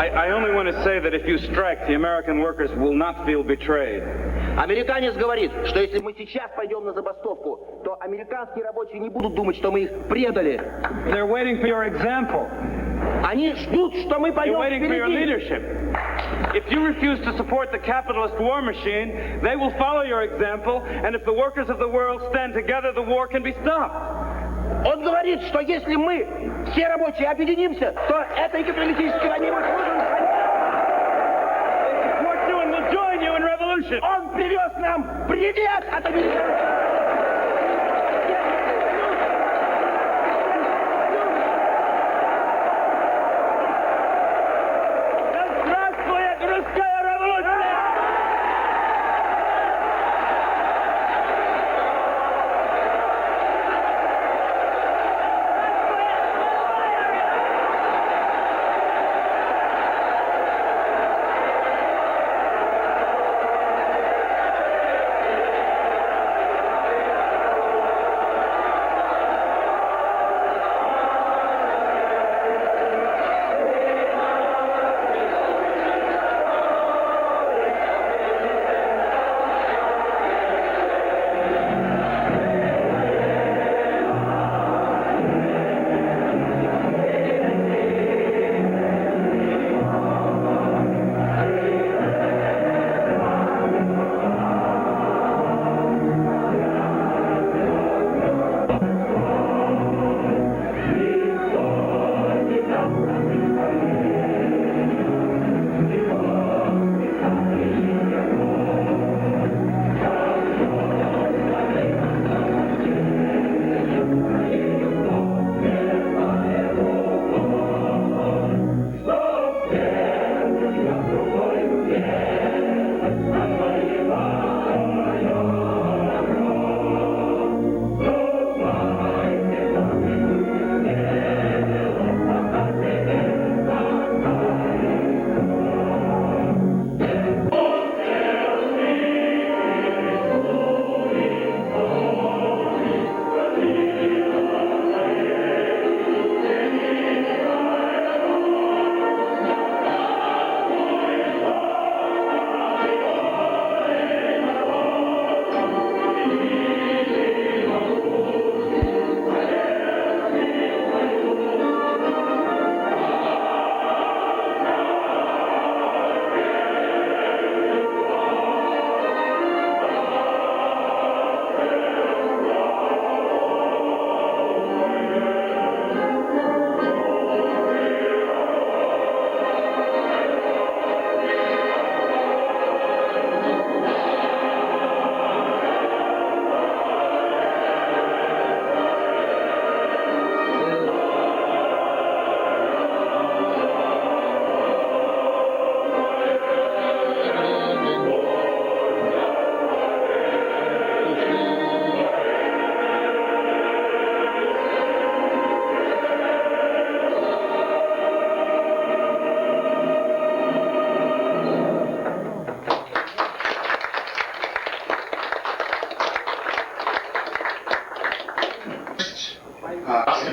I only want to say that if you strike, the American workers will not feel betrayed. Американец говорит, что если мы сейчас пойдем на забастовку, то американские рабочие не будут думать, что мы их предали. They're waiting for your example. Они ждут, что мы пойдем They're waiting for your leadership. If you refuse to support the capitalist war machine, they will follow your example, and if the workers of the world stand together, the war can be stopped. Он говорит, что если мы, все рабочие, объединимся, то этой капиталистической войне мы сможем... Он привез нам привет от американцев!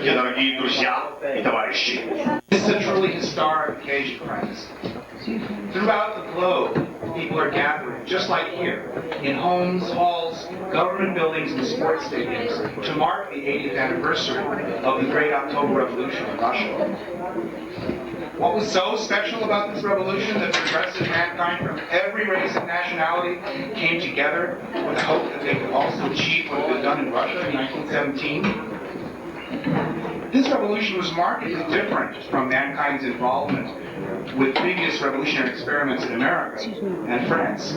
Дорогие друзья и товарищи. This is a truly historic occasion, friends. Throughout the globe, people are gathering, just like here, in homes, halls, government buildings, and sports stadiums, to mark the 80th anniversary of the Great October Revolution in Russia. What was so special about this revolution that progressive mankind from every race and nationality came together with the hope that they could also achieve what had been done in Russia in 1917? This revolution was markedly different from mankind's involvement with previous revolutionary experiments in America and France.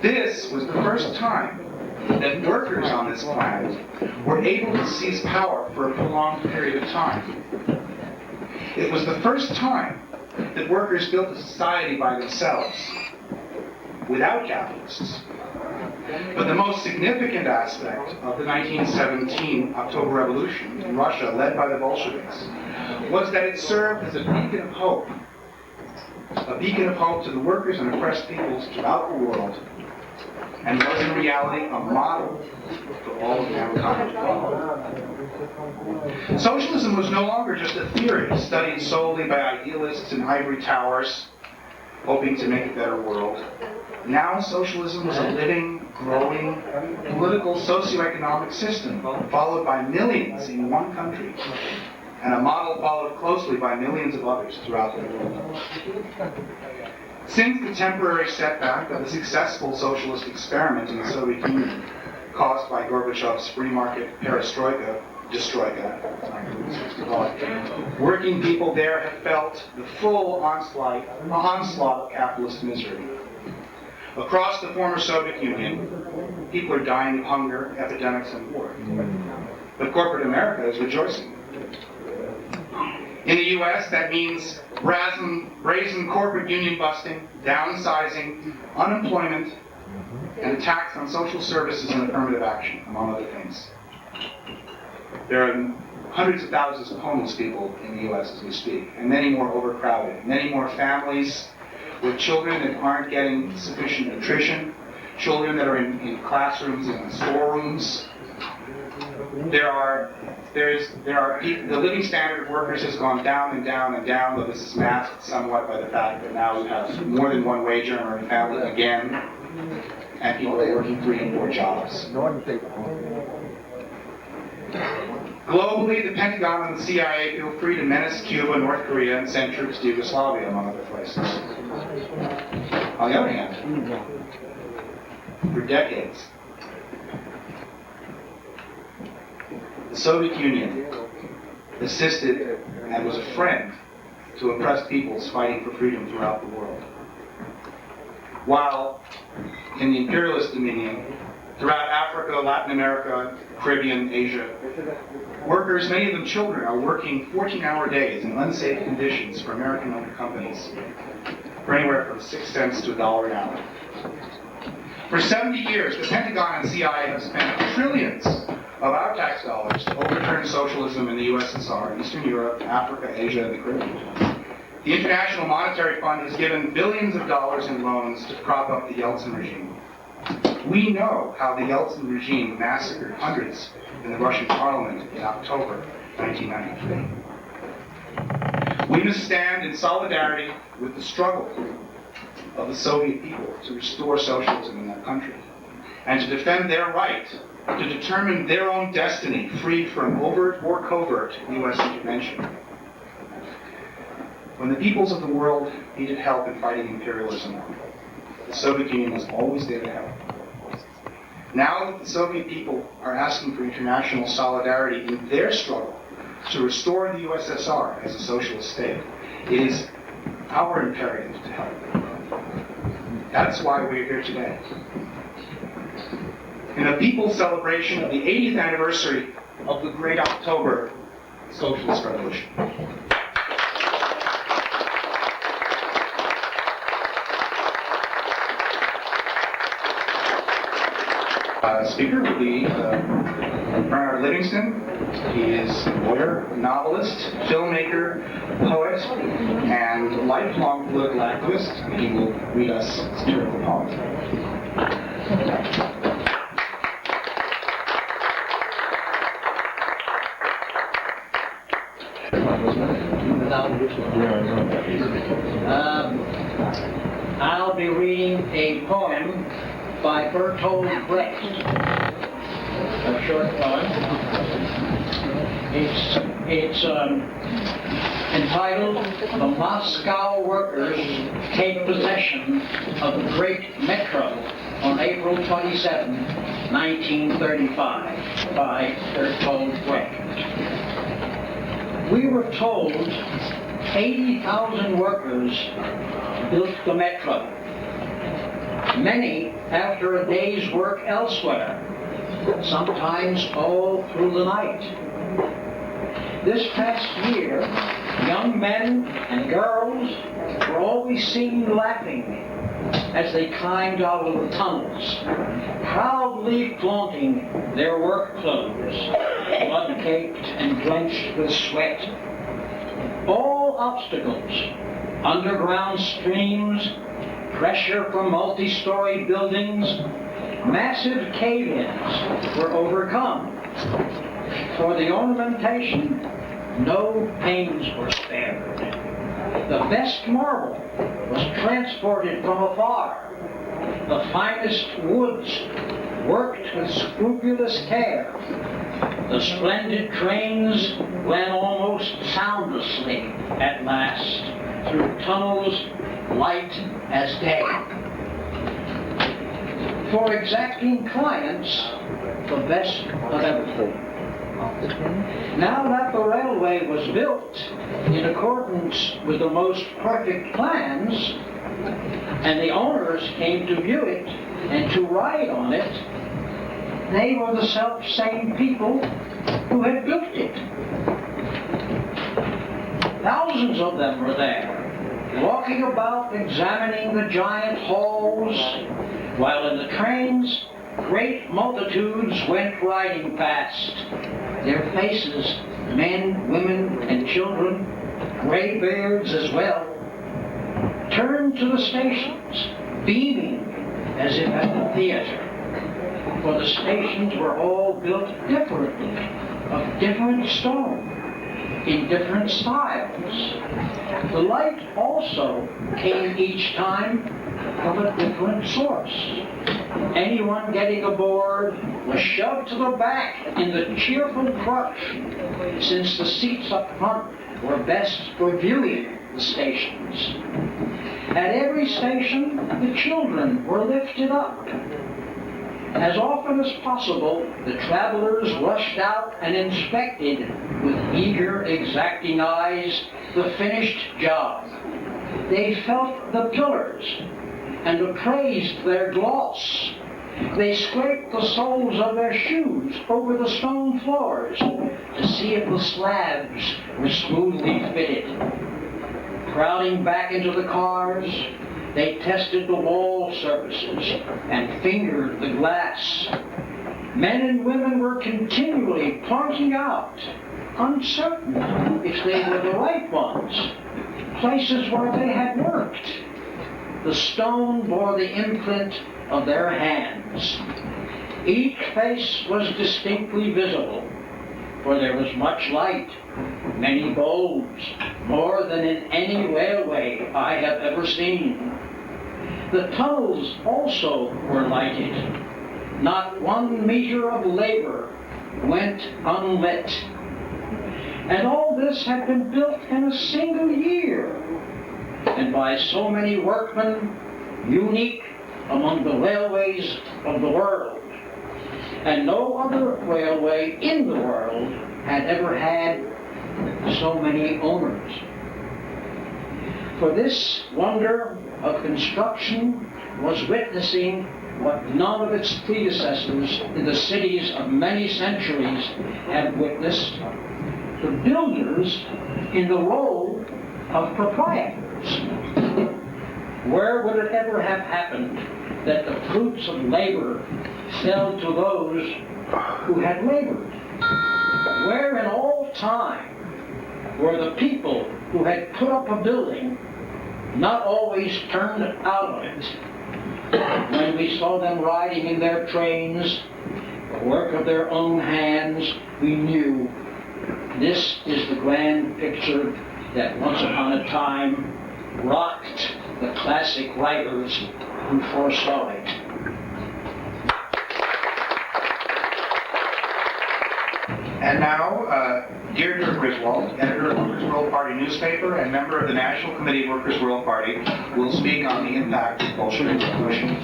This was the first time that workers on this planet were able to seize power for a prolonged period of time. It was the first time that workers built a society by themselves, without capitalists. But the most significant aspect of the 1917 October Revolution in Russia, led by the Bolsheviks, was that it served as a beacon of hope to the workers and oppressed peoples throughout the world, and was in reality a model for all of mankind to follow. Socialism was no longer just a theory studied solely by idealists in ivory towers, hoping to make a better world. Now socialism was a living, growing, political, socioeconomic system followed by millions in one country, and a model followed closely by millions of others throughout the world. Since the temporary setback of the successful socialist experiment in the Soviet Union, caused by Gorbachev's free market perestroika, destroika, working people there have felt the full onslaught of capitalist misery. Across the former Soviet Union, people are dying of hunger, epidemics, and war. But corporate America is rejoicing. In the U.S., that means brazen corporate union busting, downsizing, unemployment, and attacks on social services and affirmative action, among other things. There are hundreds of thousands of homeless people in the U.S. as we speak, and many more overcrowded, many more families with children that aren't getting sufficient nutrition, children that are in classrooms and in storerooms. The living standard of workers has gone down and down and down, though this is masked somewhat by the fact that now we have more than one wage earner in family again, and people are working 3 and 4 jobs. Globally, the Pentagon and the CIA feel free to menace Cuba, North Korea, and send troops to Yugoslavia, among other places. On the other hand, for decades, the Soviet Union assisted and was a friend to oppressed peoples fighting for freedom throughout the world. While in the imperialist dominion, throughout Africa, Latin America, Caribbean, Asia, workers, many of them children, are working 14-hour days in unsafe conditions for American-owned companies for anywhere from 6 cents to $1 an hour. For 70 years, the Pentagon and CIA have spent trillions of our tax dollars to overturn socialism in the USSR, Eastern Europe, Africa, Asia, and the Caribbean. The International Monetary Fund has given billions of dollars in loans to prop up the Yeltsin regime. We know how the Yeltsin regime massacred hundreds in the Russian parliament in October 1993. We must stand in solidarity with the struggle of the Soviet people to restore socialism in their country and to defend their right to determine their own destiny free from overt or covert U.S. intervention. When the peoples of the world needed help in fighting imperialism, the Soviet Union was always there to help. Now that the Soviet people are asking for international solidarity in their struggle to restore the USSR as a socialist state, it is our imperative to help. That's why we're here today. In a people's celebration of the 80th anniversary of the Great October Socialist Revolution. Speaker will be Bernard Livingston. He is a lawyer, novelist, filmmaker, poet, and lifelong political activist. He will read us a satirical poem. I'll be reading a poem by Bertolt Brecht, a short poem. It's entitled "The Moscow Workers Take Possession of the Great Metro on April 27, 1935, by Bertolt Brecht. We were told 80,000 workers built the metro. Many after a day's work elsewhere, sometimes all through the night. This past year, young men and girls were always seen laughing as they climbed out of the tunnels, proudly flaunting their work clothes, blood-caked and drenched with sweat. All obstacles, underground streams, pressure from multi-story buildings, massive cave-ins were overcome. For the ornamentation, no pains were spared. The best marble was transported from afar. The finest woods worked with scrupulous care. The splendid trains ran almost soundlessly at last through tunnels light as day. For exacting clients, the best of everything. Now that the railway was built in accordance with the most perfect plans, and the owners came to view it and to ride on it, they were the self-same people who had built it. Thousands of them were there, walking about examining the giant halls, while in the trains, great multitudes went riding past. Their faces, men, women, and children, graybeards as well, turned to the stations, beaming as if at the theater. For the stations were all built differently, of different stone, in different styles. The light also came each time from a different source. Anyone getting aboard was shoved to the back in the cheerful crush, since the seats up front were best for viewing the stations. At every station, the children were lifted up. As often as possible, the travelers rushed out and inspected with eager, exacting eyes the finished job. They felt the pillars and appraised their gloss. They scraped the soles of their shoes over the stone floors to see if the slabs were smoothly fitted. Crowding back into the cars, they tested the wall surfaces and fingered the glass. Men and women were continually pointing out, uncertain if they were the right ones, places where they had worked. The stone bore the imprint of their hands. Each face was distinctly visible, for there was much light, many bulbs, more than in any railway I have ever seen. The tunnels also were lighted. Not 1 meter of labor went unlit. And all this had been built in a single year, and by so many workmen, unique among the railways of the world. And no other railway in the world had ever had so many owners. For this wonder of construction was witnessing what none of its predecessors in the cities of many centuries had witnessed: the builders in the role of proprietors. Where would it ever have happened that the fruits of labor fell to those who had labored? Where in all time were the people who had put up a building not always turned out of it? When we saw them riding in their trains, the work of their own hands, we knew this is the grand picture that once upon a time rocked the classic writers who foresaw it. And now, Deirdre Griswald, editor of the Workers' World Party newspaper and member of the National Committee of Workers' World Party, will speak on the impact of Bolshevik Revolution.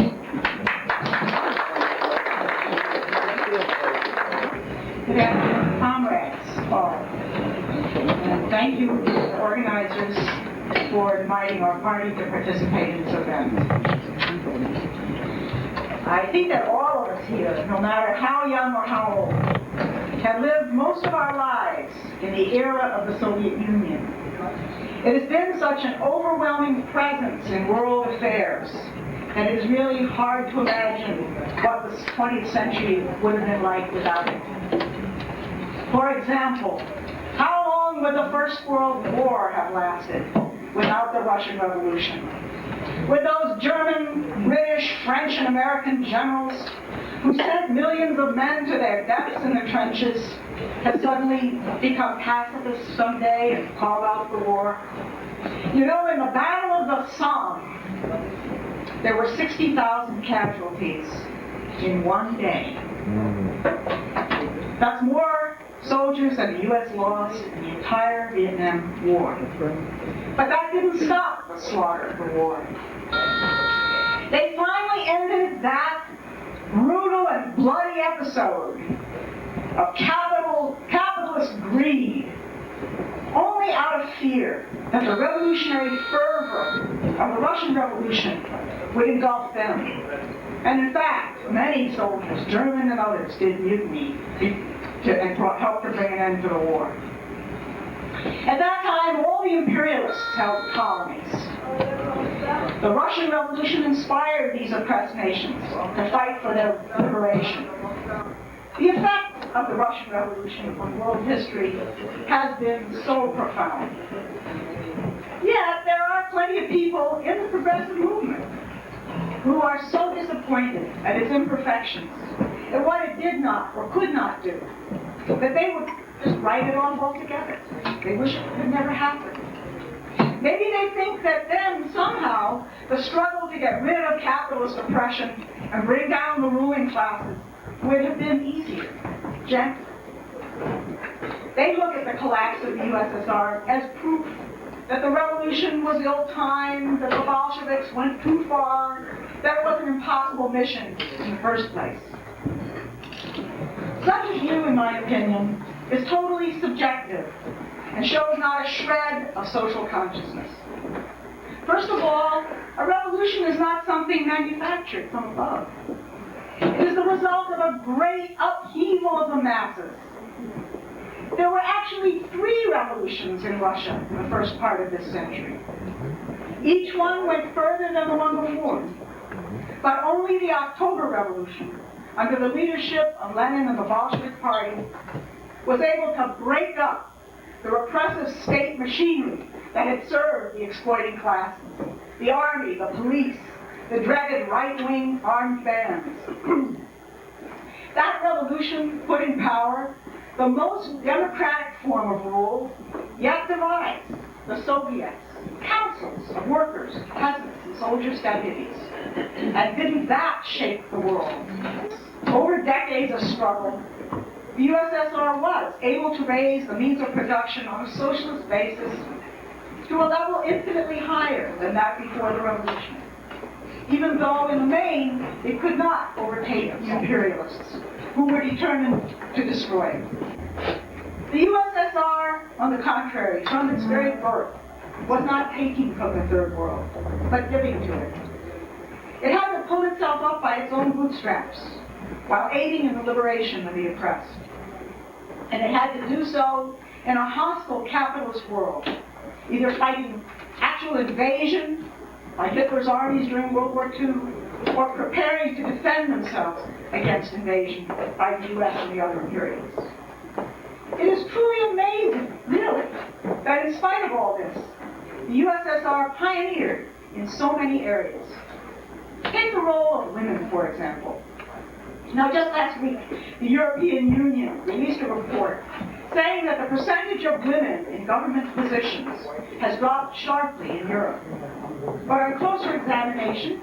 Good afternoon, comrades, all. And thank you to the organizers for inviting our party to participate in this event. I think that all of us here, no matter how young or how old, have lived most of our lives in the era of the Soviet Union. It has been such an overwhelming presence in world affairs that it is really hard to imagine what the 20th century would have been like without it. For example, how long would the First World War have lasted without the Russian Revolution? Would those German, British, French, and American generals who sent millions of men to their deaths in the trenches, have suddenly become pacifists someday and called out the war. You know, in the Battle of the Somme, there were 60,000 casualties in one day. That's more soldiers than the U.S. lost in the entire Vietnam War. But that didn't stop the slaughter of the war. They finally ended that brutal and bloody episode of capitalist greed only out of fear that the revolutionary fervor of the Russian Revolution would engulf them. And in fact, many soldiers, German and others, did mutiny and helped to bring an end to the war. At that time, all the imperialists held colonies. The Russian Revolution inspired these oppressed nations to fight for their liberation. The effect of the Russian Revolution on world history has been so profound. Yet, there are plenty of people in the progressive movement who are so disappointed at its imperfections, at what it did not or could not do, that they would just write it off altogether. They wish it had never happened. Maybe they think that then, somehow, the struggle to get rid of capitalist oppression and bring down the ruling classes would have been easier, gentler. They look at the collapse of the USSR as proof that the revolution was ill-timed, that the Bolsheviks went too far, that it was an impossible mission in the first place. Such a view, in my opinion, is totally subjective and shows not a shred of social consciousness. First of all, a revolution is not something manufactured from above. It is the result of a great upheaval of the masses. There were actually 3 revolutions in Russia in the first part of this century. Each one went further than the one before. But only the October Revolution, under the leadership of Lenin and the Bolshevik Party, was able to break up the repressive state machinery that had served the exploiting classes, the army, the police, the dreaded right-wing armed bands. That revolution put in power the most democratic form of rule, yet divides the Soviets, councils of workers, peasants, and soldiers' deputies. And didn't that shake the world? Over decades of struggle, the USSR was able to raise the means of production on a socialist basis to a level infinitely higher than that before the revolution, even though in the main it could not overtake the imperialists, who were determined to destroy it. The USSR, on the contrary, from its very birth, was not taking from the Third World, but giving to it. It had to pull itself up by its own bootstraps, while aiding in the liberation of the oppressed. And it had to do so in a hostile capitalist world, either fighting actual invasion, like Hitler's armies during World War II, or preparing to defend themselves against invasion by the U.S. and the other imperialists. It is truly amazing, really, that in spite of all this, the USSR pioneered in so many areas. Take the role of women, for example. Now, just last week, the European Union released a report saying that the percentage of women in government positions has dropped sharply in Europe. But on closer examination,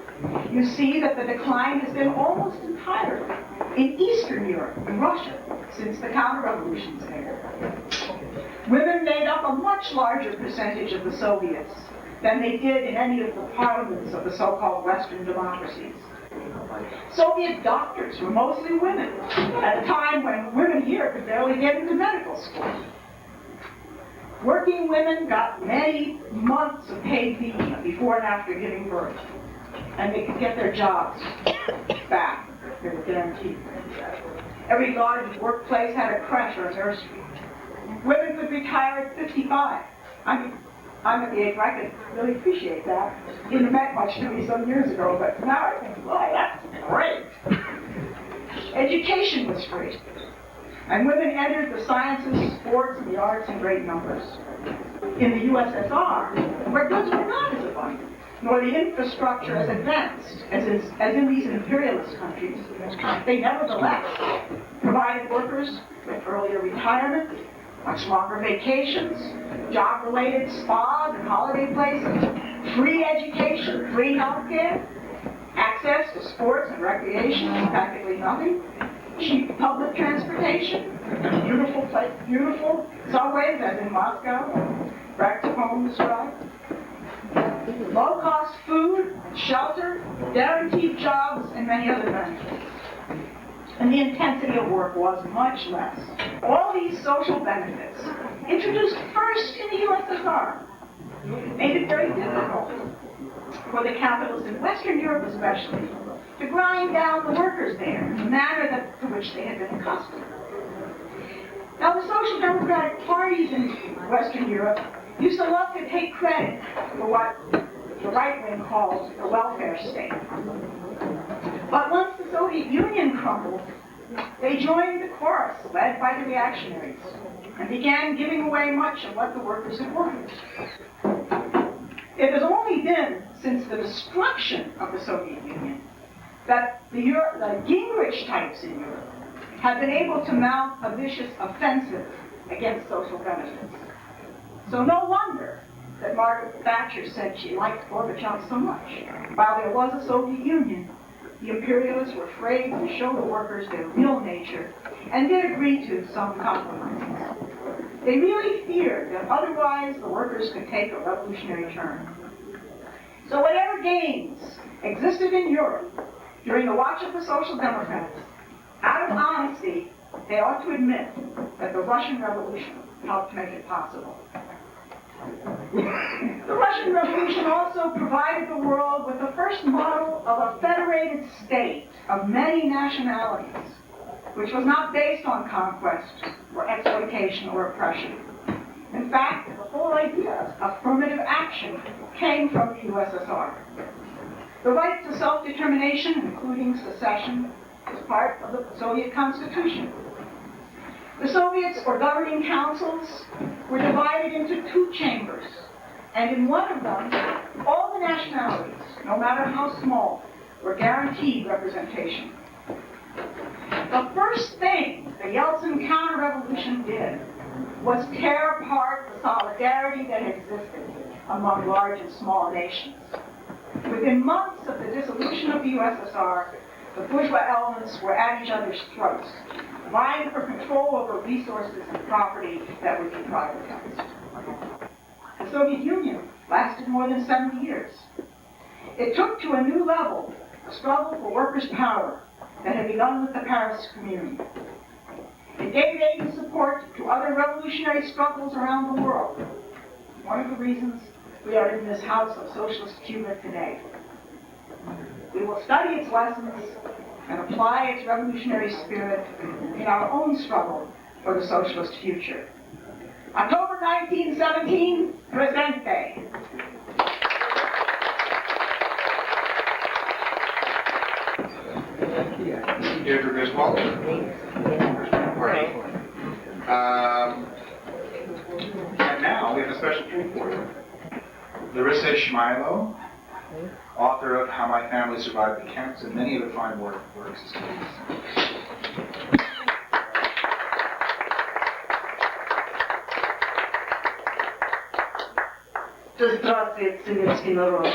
you see that the decline has been almost entirely in Eastern Europe and Russia since the counter-revolutions there. Women made up a much larger percentage of the Soviets than they did in any of the parliaments of the so-called Western democracies. Soviet doctors were mostly women at a time when women here could barely get into medical school. Working women got many months of paid leave before and after giving birth, and they could get their jobs back. They were guaranteed. Every large workplace had a creche or a nursery. Women could retire at 55. I'm at the age where I could really appreciate that. It didn't meant much to me some years ago, but now I think, boy, that's great. Education was free. And women entered the sciences, sports, and the arts in great numbers. In the USSR, where goods were not as abundant, nor the infrastructure as advanced as in these imperialist countries. They nevertheless provided workers with earlier retirement, much longer vacations, job-related spas and holiday places, free education, free health care, access to sports and recreation, practically nothing, cheap public transportation, beautiful subways as in Moscow, back to home described, low-cost food, shelter, guaranteed jobs, and many other benefits. And the intensity of work was much less. All these social benefits, introduced first in the USSR, made it very difficult for the capitalists in Western Europe especially to grind down the workers there in the manner to which they had been accustomed. Now the social democratic parties in Western Europe used to love to take credit for what the right wing calls the welfare state. But once the Soviet Union crumbled, they joined the chorus led by the reactionaries and began giving away much of what the workers had wanted. It has only been since the destruction of the Soviet Union that the Gingrich types in Europe have been able to mount a vicious offensive against social benefits. So no wonder that Margaret Thatcher said she liked Gorbachev so much. While there was a Soviet Union, the imperialists were afraid to show the workers their real nature and did agree to some compromises. They really feared that otherwise the workers could take a revolutionary turn. So whatever gains existed in Europe during the watch of the Social Democrats, out of honesty, they ought to admit that the Russian Revolution helped make it possible. The Russian Revolution also provided the world with the first model of a federated state of many nationalities, which was not based on conquest or exploitation or oppression. In fact, the whole idea of affirmative action came from the USSR. The right to self-determination, including secession, was part of the Soviet Constitution. The Soviets, or governing councils, were divided into two chambers, and in one of them, all the nationalities, no matter how small, were guaranteed representation. The first thing the Yeltsin counter-revolution did was tear apart the solidarity that existed among large and small nations. Within months of the dissolution of the USSR, the bourgeois elements were at each other's throats, vying for control over resources and property that would be privatized. The Soviet Union lasted more than 70 years. It took to a new level a struggle for workers' power that had begun with the Paris Commune. It gave aid and support to other revolutionary struggles around the world. One of the reasons we are in this house of socialist Cuba today. We will study its lessons and apply its revolutionary spirit in our own struggle for the socialist future. October 1917, Presente. Deirdre Griswald. And now we have a special treat for you. Larissa Shmailo, author of How My Family Survived the Camps and many other fine works. Да здравствует советский народ.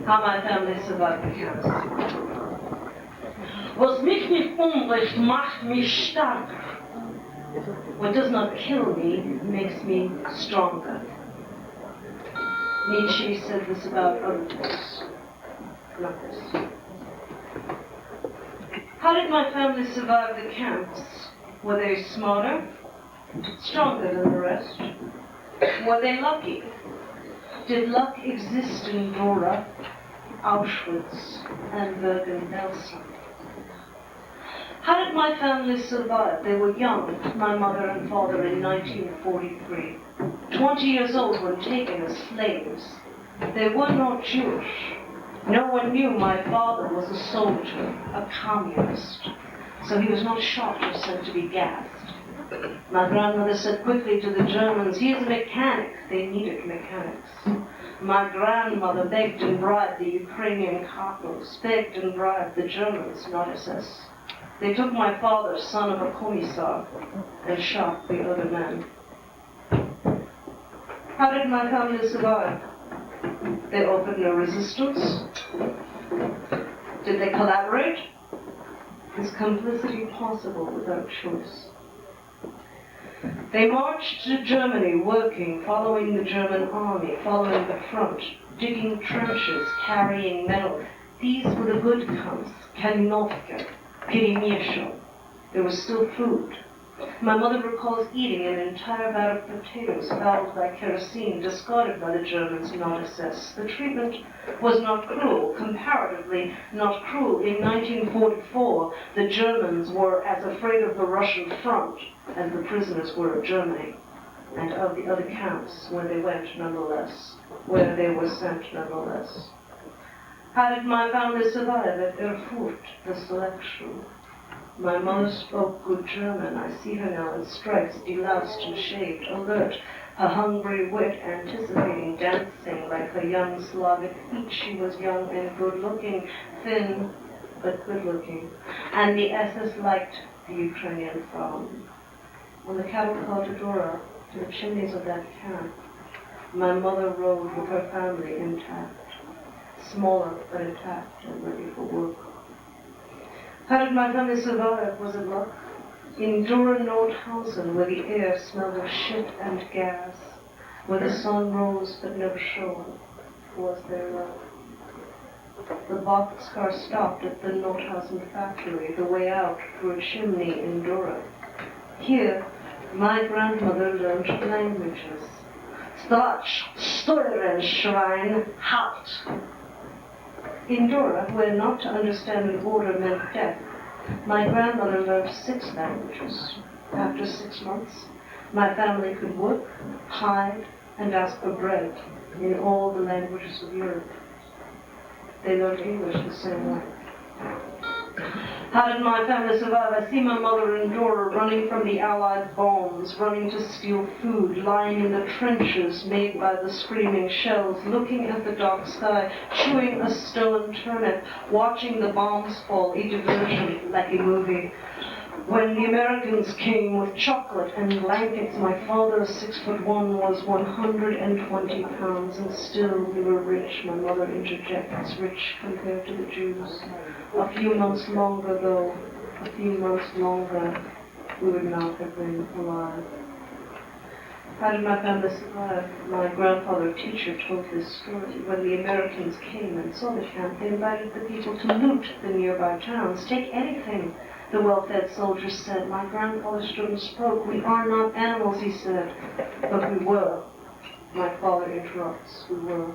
How my family survived the camps. Was mich nicht umbringt, macht mich starker. What does not kill me makes me stronger. Nietzsche said this about other books, not this. How did my family survive the camps? Were they smarter? Stronger than the rest? Were they lucky? Did luck exist in Dora, Auschwitz, and Bergen-Belsen? How did my family survive? They were young, my mother and father, in 1943. 20 years old when taken as slaves. They were not Jewish. No one knew my father was a soldier, a communist. So he was not shot or sent to be gassed. My grandmother said quickly to the Germans, "He is a mechanic." They needed mechanics. My grandmother begged and bribed the Ukrainian cardinals, begged and bribed the Germans, not SS. They took my father, son of a commissar, and shot the other men. How did my family survive? They offered no resistance. Did they collaborate? Is complicity possible without choice? They marched to Germany, working, following the German army, following the front, digging trenches, carrying metal. These were the good counts, Kalinovka, Перемешал. There was still food. My mother recalls eating an entire vat of potatoes fouled by kerosene, discarded by the Germans, not SS. The treatment was not cruel, comparatively not cruel. In 1944, the Germans were as afraid of the Russian front as the prisoners were of Germany, and of the other camps where they went nonetheless, where they were sent nonetheless. How did my family survive at Erfurt, the selection? My mother spoke good German. I see her now in stripes, deloused and shaved, alert, her hungry wit anticipating, dancing like her young Slavic feet. She was young and good-looking, thin but good-looking, and the SS liked the Ukrainian Front. On the cattle car to Dora, to the chimneys of that camp, my mother rode with her family intact, smaller but intact and ready for work. How did my family survive? Was it luck? In Dora Nordhausen, where the air smelled of shit and gas, where the sun rose but never shone, was there love? The boxcar stopped at the Nordhausen factory, the way out through a chimney in Dora. Here, my grandmother learned languages. Stach, Steuren, Schwein, Halt. In Dora, where not to understand an order meant death, my grandmother learned 6 languages. After 6 months, my family could work, hide, and ask for bread in all the languages of Europe. They learned English the same way. How did my family survive? I see my mother in Dora running from the Allied bombs, running to steal food, lying in the trenches made by the screaming shells, looking at the dark sky, chewing a stolen turnip, watching the bombs fall, a diversion like a movie. When the Americans came with chocolate and blankets, my father, 6'1", was 120 pounds, and still we were rich. My mother interjects, rich compared to the Jews. A few months longer, though, a few months longer, we would not have been alive. How did my family survive? My grandfather, a teacher, told this story. When the Americans came and saw the camp, they invited the people to loot the nearby towns, take anything. The well-fed soldiers said. My grandfather stood and spoke. We are not animals, he said, but we were. My father interrupts. We were.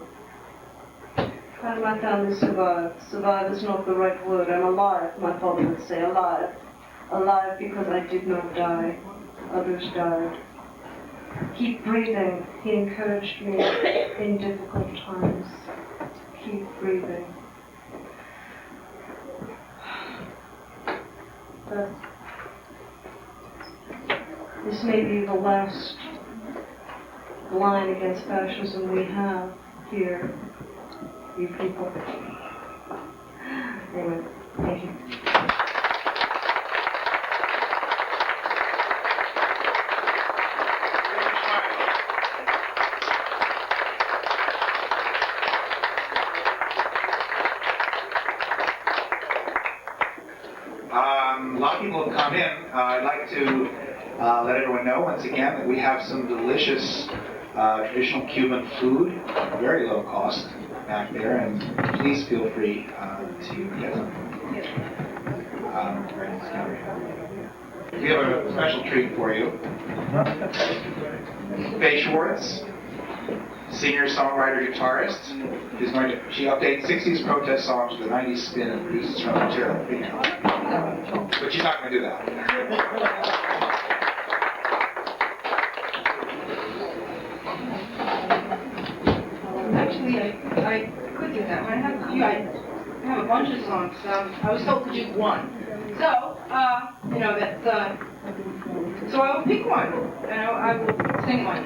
How did my family survive? Survive is not the right word. I'm alive, my father would say. Alive. Alive because I did not die. Others died. Keep breathing, he encouraged me in difficult times. Keep breathing. But this may be the last line against fascism we have here, you people. Anyway, thank you. A lot of people have come in. I'd like to let everyone know once again that we have some delicious traditional Cuban food, very low cost, back there, and please feel free to get them. We have a special treat for you. Faye Schwartz, singer-songwriter, guitarist, is going to, she updates 60s protest songs with a 90s spin and produces her own material. But she's not going to do that. Actually, I could do that one. I have a bunch of songs. I was told to do one. So, that's So I will pick one, and I will sing one.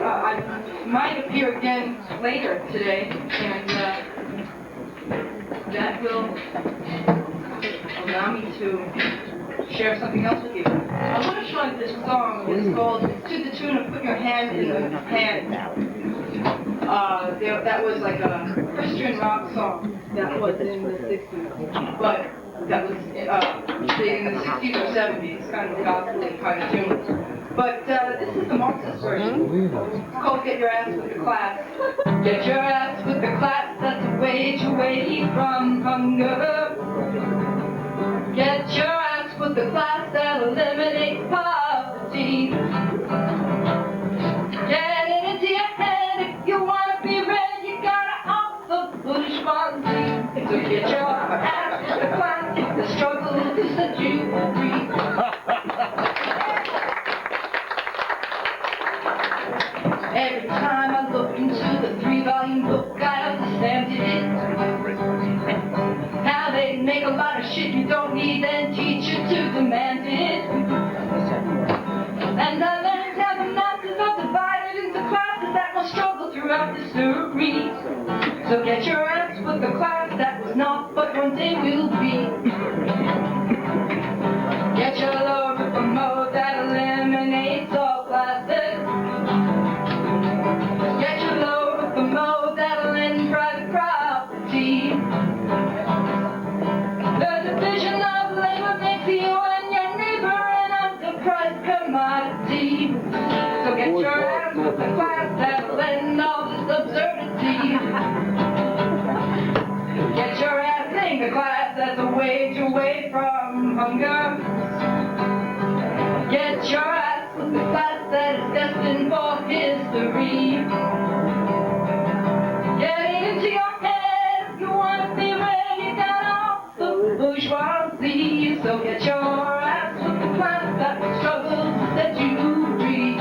I might appear again later today, and that will allow me to share something else with you. I want to try this song. It's called "To the Tune of Put Your Hand in the Hand." That was like a Christian rock song that was in the 60s, but that was big in the 60s or 70s, kind of gospel kind of tune. But this is the Marxist version. It's called "Get Your Ass with the Class." Get your ass with the class, that's a wage away from hunger. Get your ass with the class that eliminates poverty. Get it into your head if you want to be red, you gotta off the bourgeoisie. So get your ass with the class, the struggle to set you free. Every time I look into the 3-volume book, I understand it. How they make a lot of shit you don't need and teach you to demand it. And I learned how the masses are divided into classes that will struggle throughout history. So get your ass with the class that was not, but one day will be. Get your load with the mode that eliminates all classes. Get your load with the mode that'll end private property. The division of labor makes you and your neighbor an underpriced commodity. So get your ass with the class that'll end all this absurdity. Get your ass in the class that's a wage away from hunger. Get your ass with the class that is destined for history. Get it into your head if you want to be ready, you got off the bourgeoisie. So get your ass with the class that will struggle to set you free.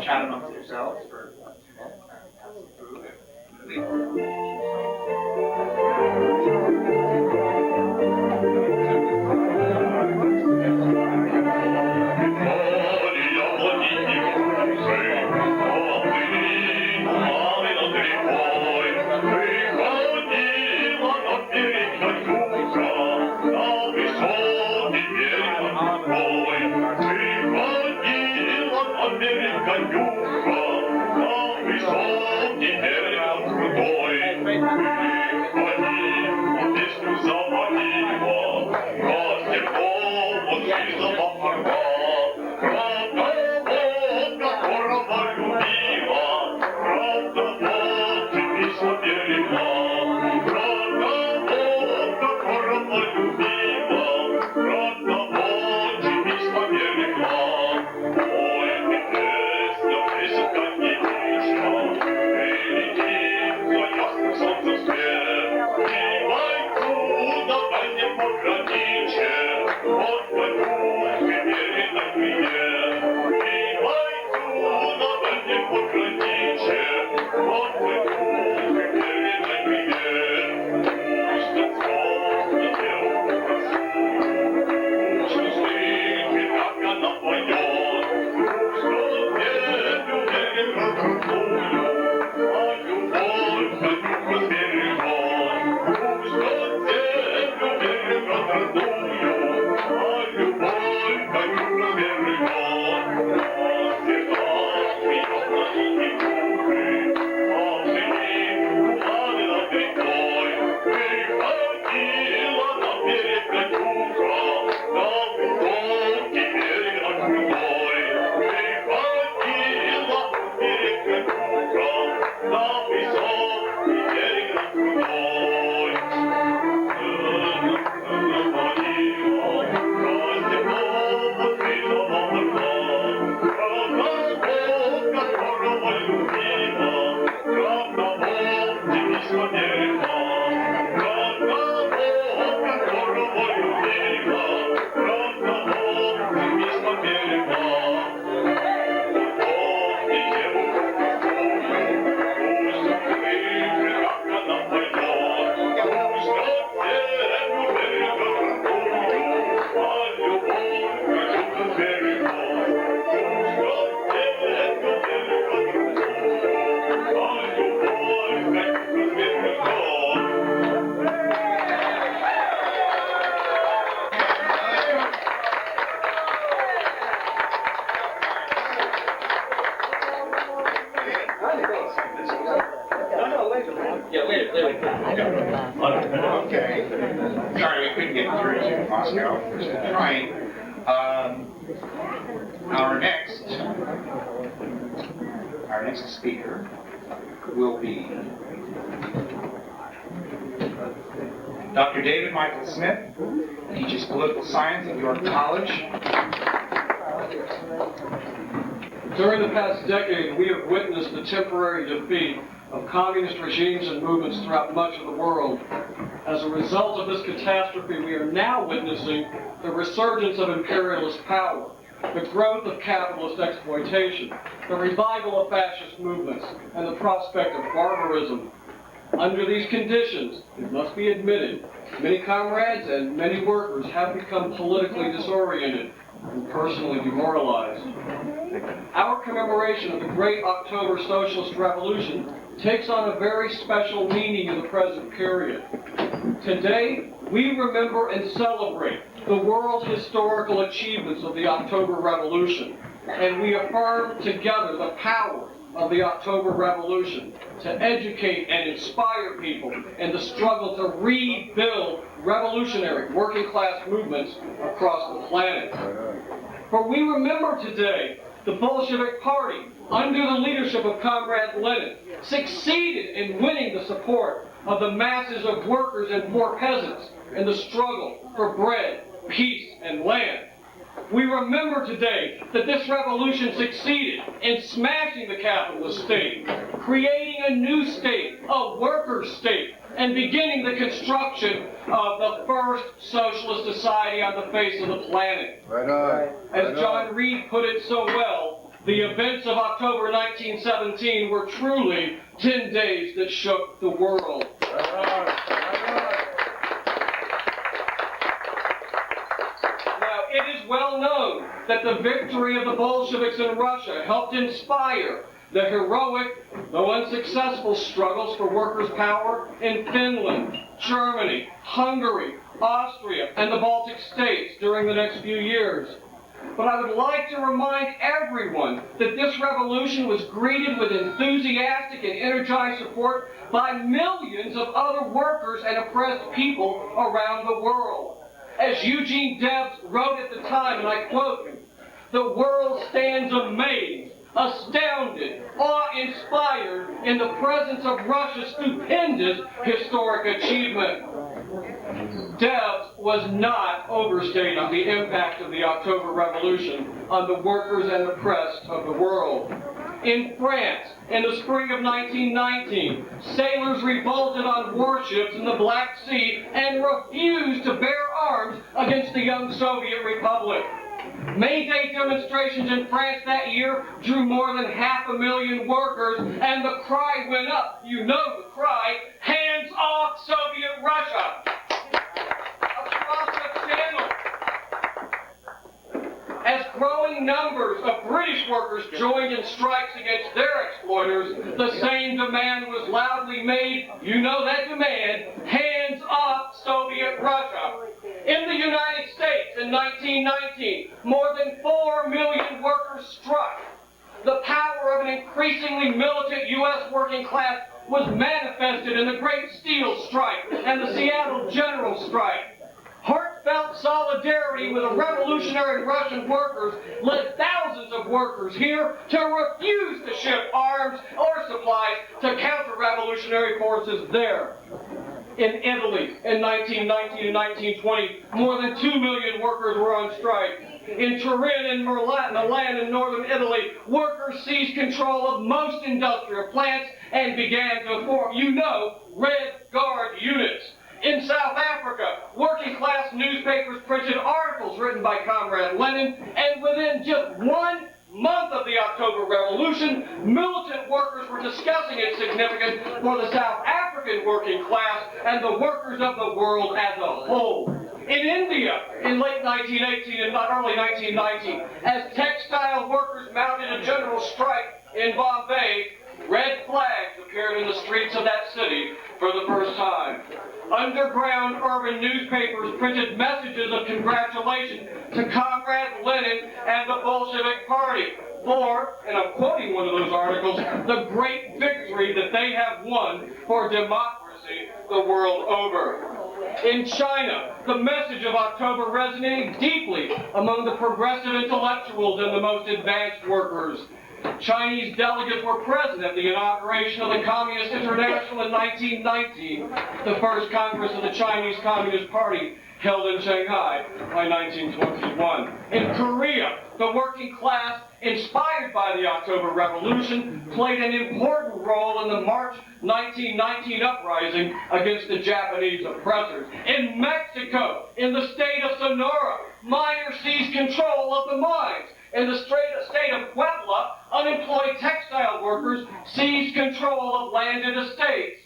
Chat amongst yourselves for Okay. Sorry, we couldn't get through to Moscow. We're still trying. Our next speaker will be Dr. David Michael Smith. He teaches political science at York College. During the past decade, we have witnessed the temporary defeat of communist regimes and movements throughout much of the world. As a result of this catastrophe, we are now witnessing the resurgence of imperialist power, the growth of capitalist exploitation, the revival of fascist movements, and the prospect of barbarism. Under these conditions, it must be admitted, many comrades and many workers have become politically disoriented and personally demoralized. Our commemoration of the Great October Socialist Revolution takes on a very special meaning in the present period. Today, we remember and celebrate the world's historical achievements of the October Revolution, and we affirm together the power of the October Revolution to educate and inspire people in the struggle to rebuild revolutionary working-class movements across the planet. For we remember today the Bolshevik Party, under the leadership of Comrade Lenin, succeeded in winning the support of the masses of workers and poor peasants in the struggle for bread, peace, and land. We remember today that this revolution succeeded in smashing the capitalist state, creating a new state, a workers' state, and beginning the construction of the first socialist society on the face of the planet. Right on. As John Reed put it so well, the events of October 1917 were truly 10 days that shook the world. Now, it is well known that the victory of the Bolsheviks in Russia helped inspire the heroic, though unsuccessful, struggles for workers' power in Finland, Germany, Hungary, Austria, and the Baltic states during the next few years. But I would like to remind everyone that this revolution was greeted with enthusiastic and energized support by millions of other workers and oppressed people around the world. As Eugene Debs wrote at the time, and I quote him, "The world stands amazed, astounded, awe-inspired in the presence of Russia's stupendous historic achievement." Debs was not overstating the impact of the October Revolution on the workers and oppressed of the world. In France, in the spring of 1919, sailors revolted on warships in the Black Sea and refused to bear arms against the young Soviet Republic. May Day demonstrations in France that year drew more than 500,000 workers, and the cry went up, you know the cry, "Hands off Soviet Russia!" Across the channel. As growing numbers of British workers joined in strikes against their exploiters, the same demand was loudly made, you know that demand, "Hands off Soviet Russia!" In the United States in 1919, more than 4 million workers struck. The power of an increasingly militant U.S. working class was manifested in the Great Steel Strike and the Seattle General Strike. Heartfelt solidarity with the revolutionary Russian workers led thousands of workers here to refuse to ship arms or supplies to counter-revolutionary forces there. In Italy, in 1919 and 1920, more than 2 million workers were on strike. In Turin and Milan in northern Italy, workers seized control of most industrial plants and began to form, you know, Red Guard units. In South Africa, working-class newspapers printed articles written by Comrade Lenin, and within just 1 month of the October Revolution, militant workers were discussing its significance for the South African working class and the workers of the world as a whole. In India, in late 1918 and early 1919, as textile workers mounted a general strike in Bombay, red flags appeared in the streets of that city for the first time. Underground urban newspapers printed messages of congratulation to Comrade Lenin and the Bolshevik Party. for, and I'm quoting one of those articles, the great victory that they have won for democracy the world over. In China, the message of October resonated deeply among the progressive intellectuals and the most advanced workers. Chinese delegates were present at the inauguration of the Communist International in 1919, the first Congress of the Chinese Communist Party held in Shanghai by 1921. In Korea, the working class, inspired by the October Revolution, played an important role in the March 1919 uprising against the Japanese oppressors. In Mexico, in the state of Sonora, miners seized control of the mines. In the state of Puebla, unemployed textile workers seized control of landed estates.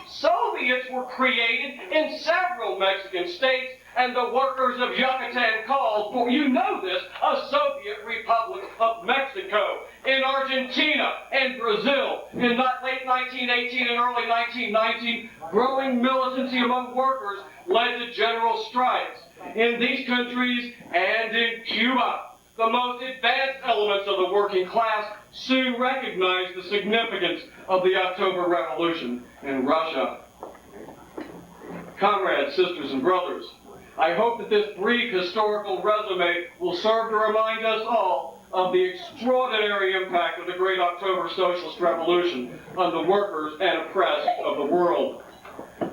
Soviets were created in several Mexican states, and the workers of Yucatan called for, you know this, a Soviet Republic of Mexico. In Argentina and Brazil, in late 1918 and early 1919, growing militancy among workers led to general strikes. In these countries and in Cuba, the most advanced elements of the working class soon recognized the significance of the October Revolution. In Russia, comrades, sisters, and brothers, I hope that this brief historical resume will serve to remind us all of the extraordinary impact of the Great October Socialist Revolution on the workers and oppressed of the world.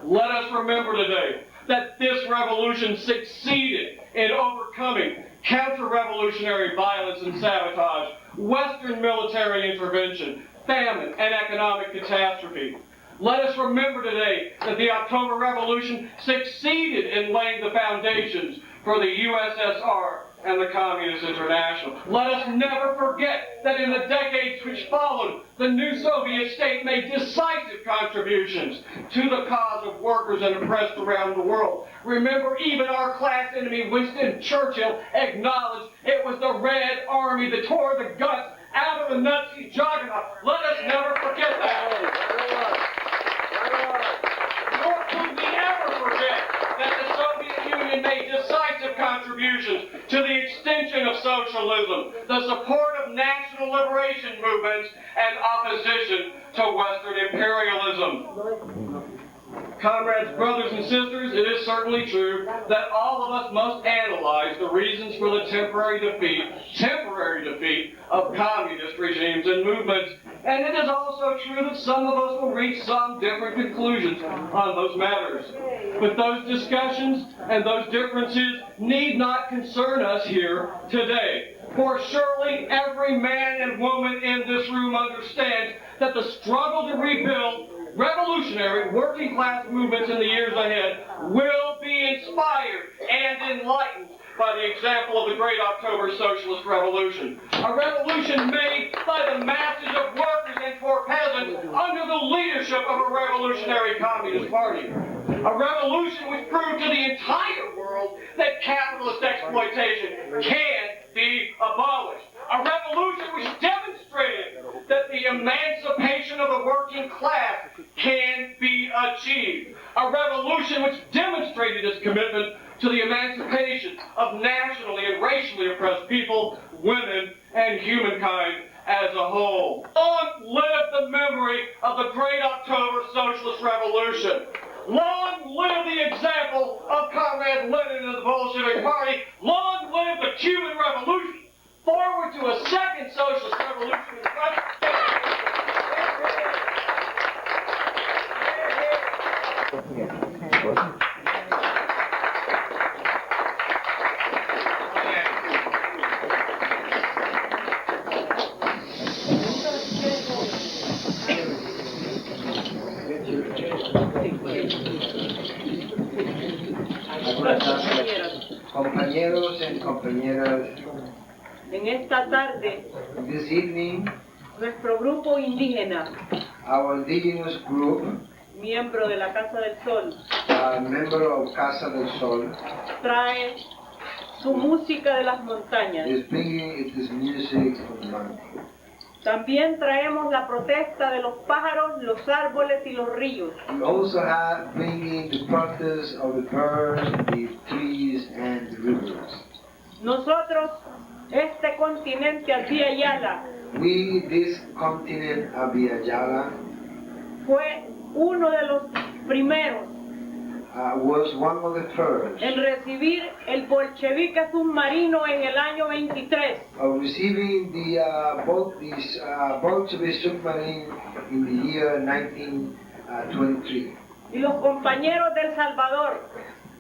Let us remember today that this revolution succeeded in overcoming counter-revolutionary violence and sabotage, Western military intervention, famine, and economic catastrophe. Let us remember today that the October Revolution succeeded in laying the foundations for the USSR and the Communist International. Let us never forget that in the decades which followed, the new Soviet state made decisive contributions to the cause of workers and oppressed around the world. Remember, even our class enemy Winston Churchill acknowledged it was the Red Army that tore the guts out of the Nazi juggernaut. Let us never forget that. Nor could we ever forget that the Soviet Union made decisive contributions to the extension of socialism, the support of national liberation movements, and opposition to Western imperialism. Comrades, brothers, and sisters, it is certainly true that all of us must analyze the reasons for the temporary defeat of communist regimes and movements. And it is also true that some of us will reach some different conclusions on those matters. But those discussions and those differences need not concern us here today. For surely every man and woman in this room understands that the struggle to rebuild revolutionary working class movements in the years ahead will be inspired and enlightened by the example of the Great October Socialist Revolution. A revolution made by the masses of workers and poor peasants under the leadership of a revolutionary Communist Party. A revolution which proved to the entire world that capitalist exploitation can be abolished. A revolution which demonstrated that the emancipation of the working class can be achieved. A revolution which demonstrated its commitment to the emancipation of nationally and racially oppressed people, women, and humankind as a whole. Long live the memory of the Great October Socialist Revolution. Long live the example of Comrade Lenin and the Bolshevik Party. Long live the Cuban Revolution. Forward to a second socialist revolution in the country. Compañeros and compañeras, en esta tarde, this evening, nuestro grupo indígena, our indigenous group, miembro de la Casa del Sol, a member of Casa del Sol, trae su música de las montañas. is bringing its music from the mountain. También traemos la protesta de los pájaros, los árboles y los ríos. We also have bringing the protest of the birds, the trees, and the rivers. Nosotros, este continente al día Yala, We, this continent, Abiyala, fue uno de los primeros was one of the first en recibir el bolchevique submarino en el año 23. of receiving the Bolshevik submarine in the year 1923. Y los compañeros del Salvador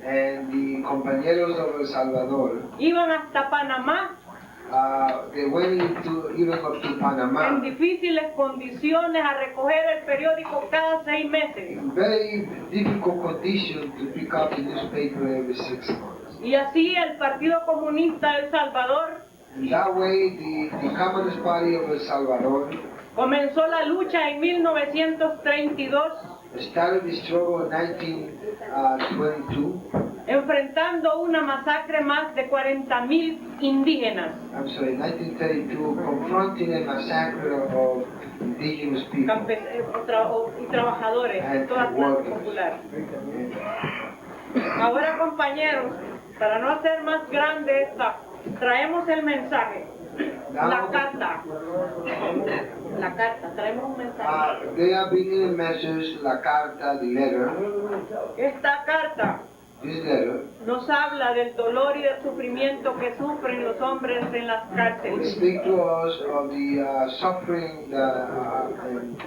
And the compañeros of El Salvador, iban hasta Panamá they went even up to Panama en difíciles condiciones a recoger el periódico cada 6 meses. in very difficult conditions to pick up the newspaper every 6 months. Y así el Partido Comunista de El Salvador In that way, the Communist Party of El Salvador comenzó la lucha en 1932, started the struggle in 1922. enfrentando una masacre más de 40.000 indígenas, I'm sorry, 1932, confronting a massacre of indigenous people. y trabajadores de toda clase popular. Ahora, compañeros, para no hacer más grande esta, traemos el mensaje, la carta, traemos un mensaje. They are bringing a message, la carta, the letter. Esta carta This letter nos habla del dolor y del sufrimiento que sufren los hombres en las will cárceles. speak to us of the suffering and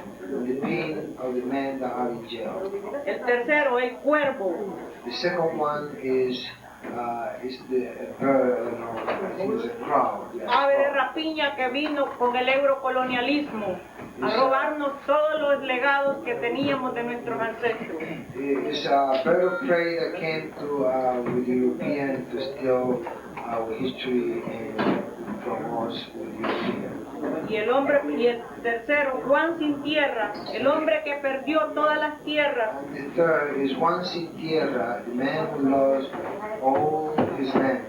the pain of the men that are in jail. El tercero, el cuervo. The second one is the bird, is a crow. Ave de rapiña que vino con el eurocolonialismo a robarnos todos los legados que teníamos de nuestros ancestros. It's a bird of prey that came to with Europeans to steal our history and from us with Europeans. Y el tercero, Juan sin tierra, el hombre que perdió todas las tierras. And the third is Juan Sin Tierra, the man who lost all his land.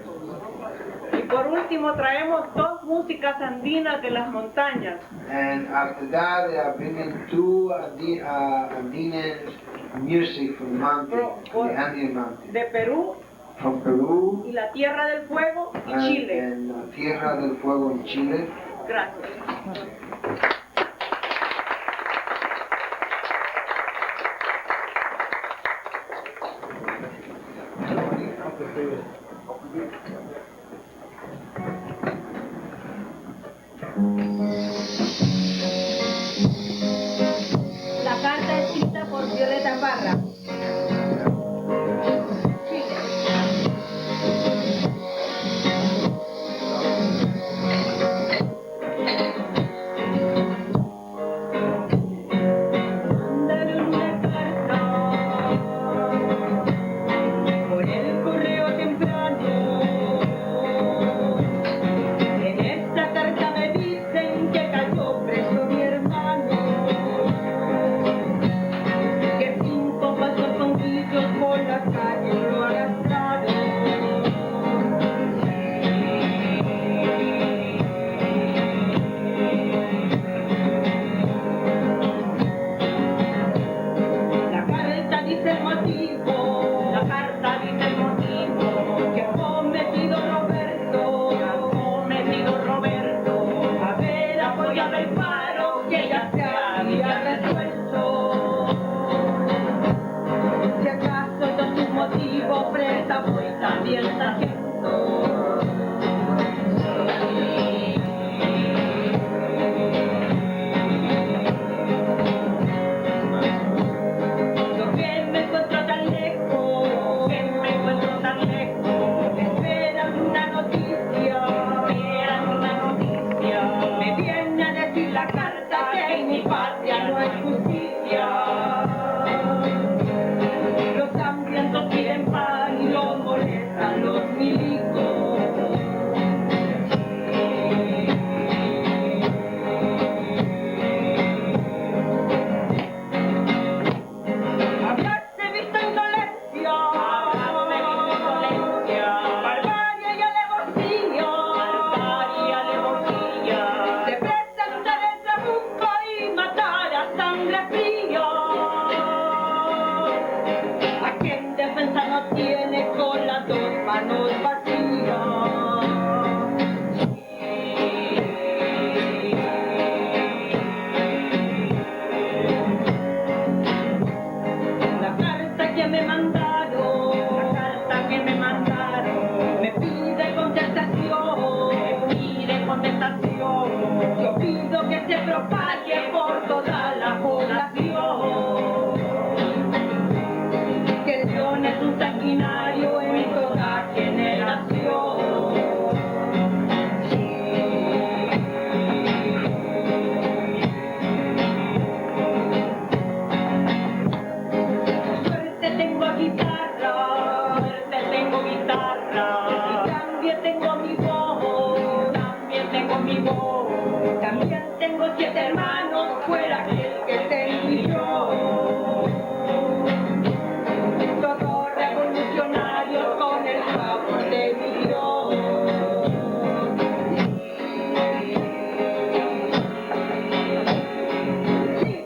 Y por último traemos 2 músicas andinas de las montañas. And after that, they are bringing 2 Andean music from the mountain, the Andean mountain. De Perú From Peru y la Tierra del Fuego y Chile. and Tierra del Fuego in Chile. Gracias. La carta escrita por Violeta Parra. Sangre fría. propague por toda la población. Que el Dios es un sanguinario en toda generación. También tengo 7 hermanos, fuera aquel que tengo yo. Todos revolucionarios con el favor de mi Dios. Sí.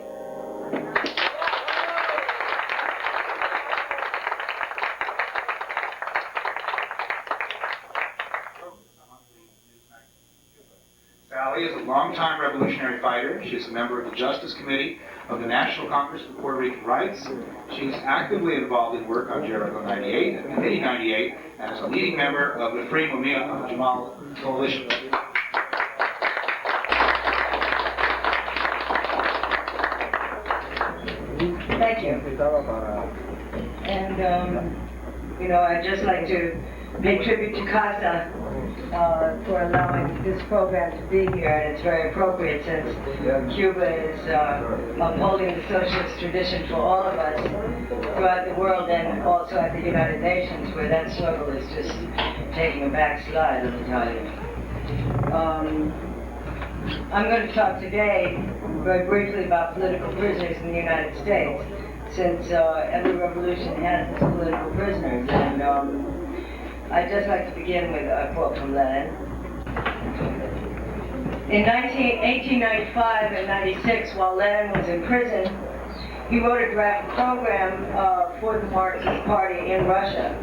Sally is a longtime revolutionary fighter. She is a member of the Justice Committee of the National Congress of Puerto Rican Rights. She's actively involved in work on Jericho 98 and Committee 98, and is a leading member of the Free Mumia Jamal Coalition. Thank you. And, I'd just like to pay tribute to CASA for allowing this program to be here, and it's very appropriate since Cuba is upholding the socialist tradition for all of us throughout the world, and also at the United Nations, where that struggle is just taking a backslide, let me tell you. I'm going to talk today very briefly about political prisoners in the United States, since every revolution has its political prisoners, and I'd just like to begin with a quote from Lenin. In 1895 and 96, while Lenin was in prison, he wrote a draft program for the Marxist Party in Russia.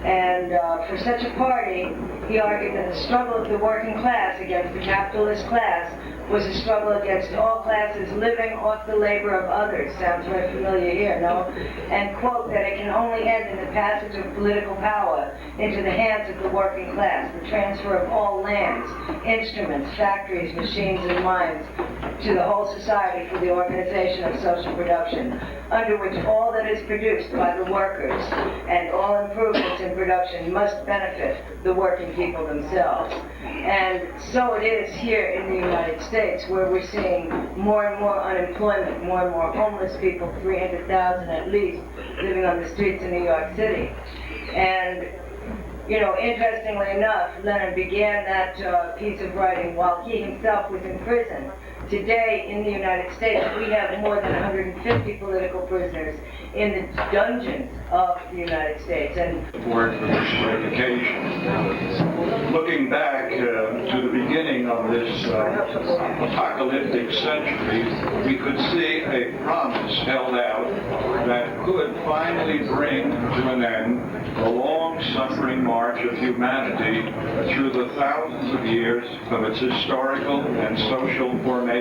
And for such a party, he argued that the struggle of the working class against the capitalist class was a struggle against all classes living off the labor of others. Sounds very familiar here, no? And quote, that it can only end in the passage of political power into the hands of the working class, the transfer of all lands, instruments, factories, machines, and mines to the whole society for the organization of social production, under which all that is produced by the workers and all improvements in production must benefit the working people themselves. And so it is here in the United States, where we're seeing more and more unemployment, more and more homeless people, 300,000 at least, living on the streets in New York City. And interestingly enough, Lenin began that piece of writing while he himself was in prison. Today, in the United States, we have more than 150 political prisoners in the dungeons of the United States. And support for this great occasion. Looking back to the beginning of this apocalyptic century, we could see a promise held out that could finally bring to an end the long-suffering march of humanity through the thousands of years of its historical and social formation.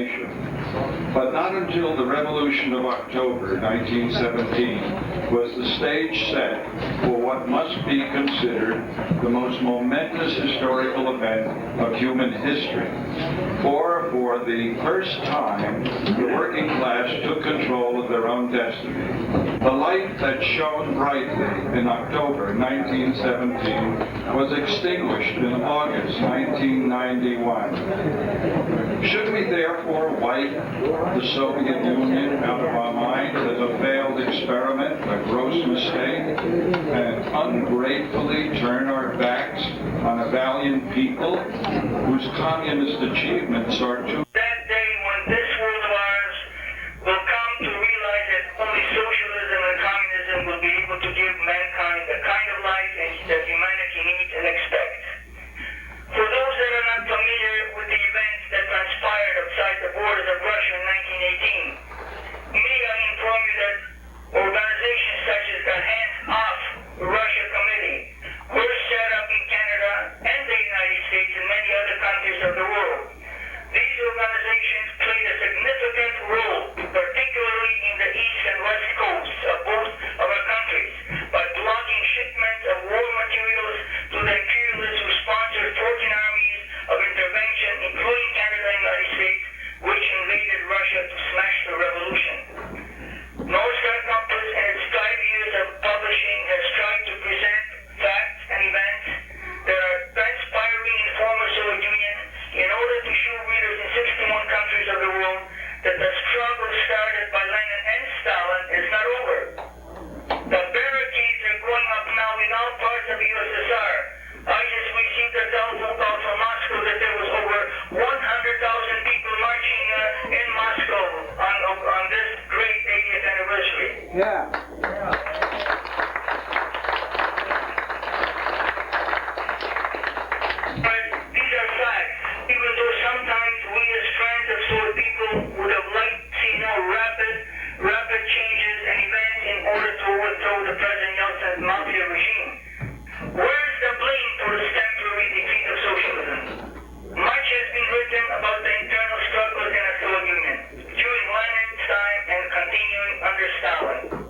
But not until the Revolution of October 1917 was the stage set for what must be considered the most momentous historical event of human history. For the first time, the working class took control of their own destiny. The light that shone brightly in October 1917 was extinguished in August 1991. Should we therefore wipe the Soviet Union out of our minds as a failed experiment, a gross mistake, and ungratefully turn our backs on a valiant people whose communist achievements are too... That day when this world of ours will come to realize that only socialism and communism will be able to give mankind the kind of life that humanity needs and expects. For those that are not familiar with the events that transpired outside the borders of Russia in 1918, may I inform you that organizations such as the Hands Off Russia Committee were set up in Canada and the United States and many other countries of the world. These organizations Yeah. But these are facts, even though sometimes we as friends of Soul people would have liked to see more rapid changes and events in order to overthrow the President Nelson's mafia regime. Where's the blame for this temporary defeat of socialism? Much has been written about the internal struggles in the Soviet Union during Lenin's time and continuing under Stalin.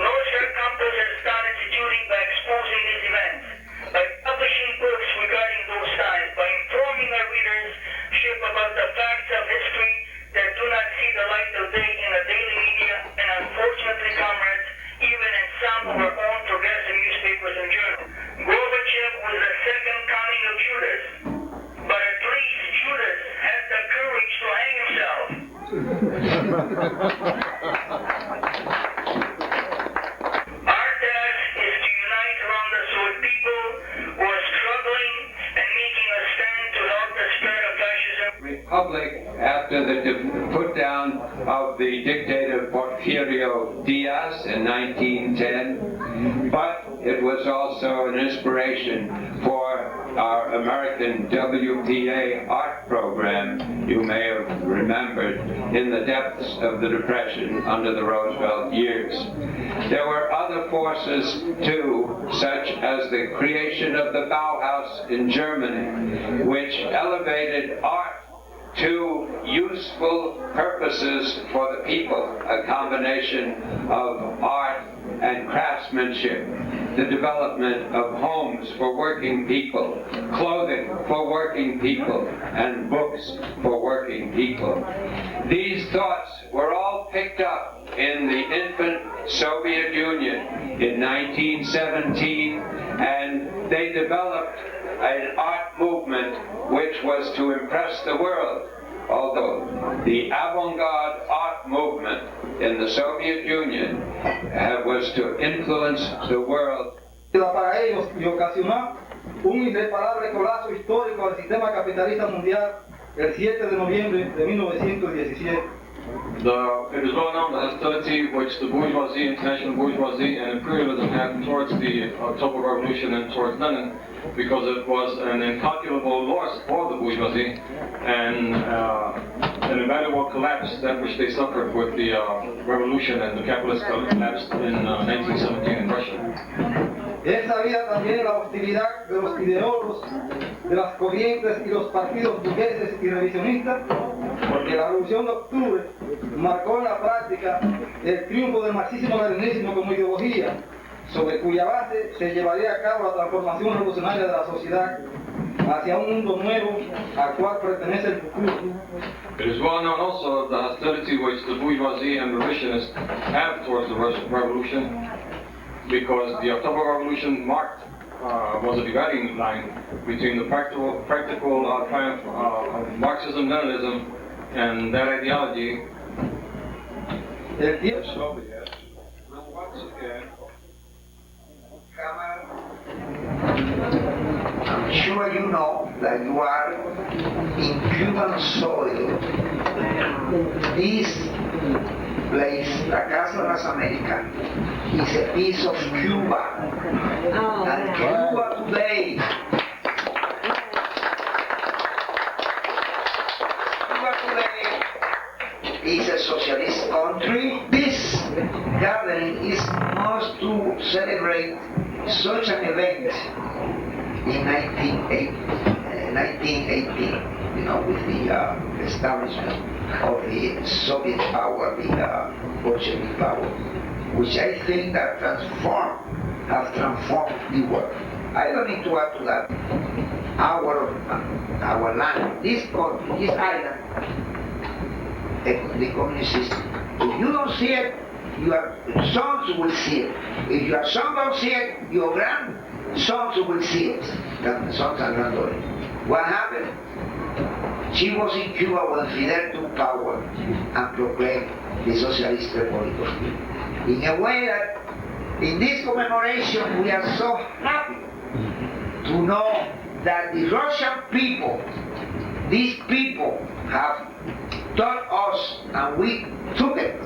Northstar Compass has started stewing by exposing these events, by publishing books regarding those times, by informing our readership about the facts of history that do not see the light of day in the daily media, and unfortunately, comrades, even in some of our own progressive newspapers and journals. Gorbachev was the second coming of Judas, but at least Judas had the courage to hang himself. Our task is to unite around the Soviet people who are struggling and making a stand to help the spread of fascism. Republic after the put down of the dictator Porfirio Diaz in 1910, but it was also an inspiration for our American WPA art program, you may have remembered, in the depths of the Depression under the Roosevelt years. There were other forces too, such as the creation of the Bauhaus in Germany, which elevated art to useful purposes for the people, a combination of art and craftsmanship, the development of homes for working people, clothing for working people, and books for working people. These thoughts were all picked up in the infant Soviet Union in 1917, and they developed an art movement which was to impress the world, although the avant-garde art movement in the Soviet Union was to influence the world. Para ellos y ocasionar un irreparable colapso histórico al sistema capitalista mundial el 7 de noviembre de 1917. It is well known the hostility which the bourgeoisie, international bourgeoisie, and imperialism had towards the October Revolution and towards Lenin, because it was an incalculable loss for the bourgeoisie and an invaluable collapse, that which they suffered with the revolution and the capitalist collapse in 1917 in Russia. Él sabía también la hostilidad de los ideólogos, de las corrientes y los partidos burgueses y revisionistas, porque la Revolución de Octubre marcó en la práctica el triunfo del marxismo-leninismo como ideología, sobre cuya base se llevaría a cabo la transformación revolucionaria de la sociedad hacia un mundo nuevo al cual pertenece el futuro. It is well known also the hostility which the bourgeoisie and revisionists have towards the Russian Revolution, because the October Revolution was a dividing line between the practical triumph of Marxism-Leninism and that ideology. The Soviets will once again come out. I'm sure you know that you are in Cuban soil. This place, La Casa de las Américas, is a piece of Cuba. And Cuba today, is a socialist country. This gathering is must to celebrate such an event in 1918, you know, with the establishment of the Soviet power, the Bolshevik power, which I think that have transformed the world. I don't need to add to that. Our land, this country, this island, the communist system. If you don't see it, your sons will see it. If your son don't see it, your grandsons will see it. Sons and granddaughters. What happened? She was in Cuba when Fidel took power and proclaimed the Socialist Republic of Cuba. In a way that, in this commemoration, we are so happy to know that the Russian people, these people have taught us, and we took it.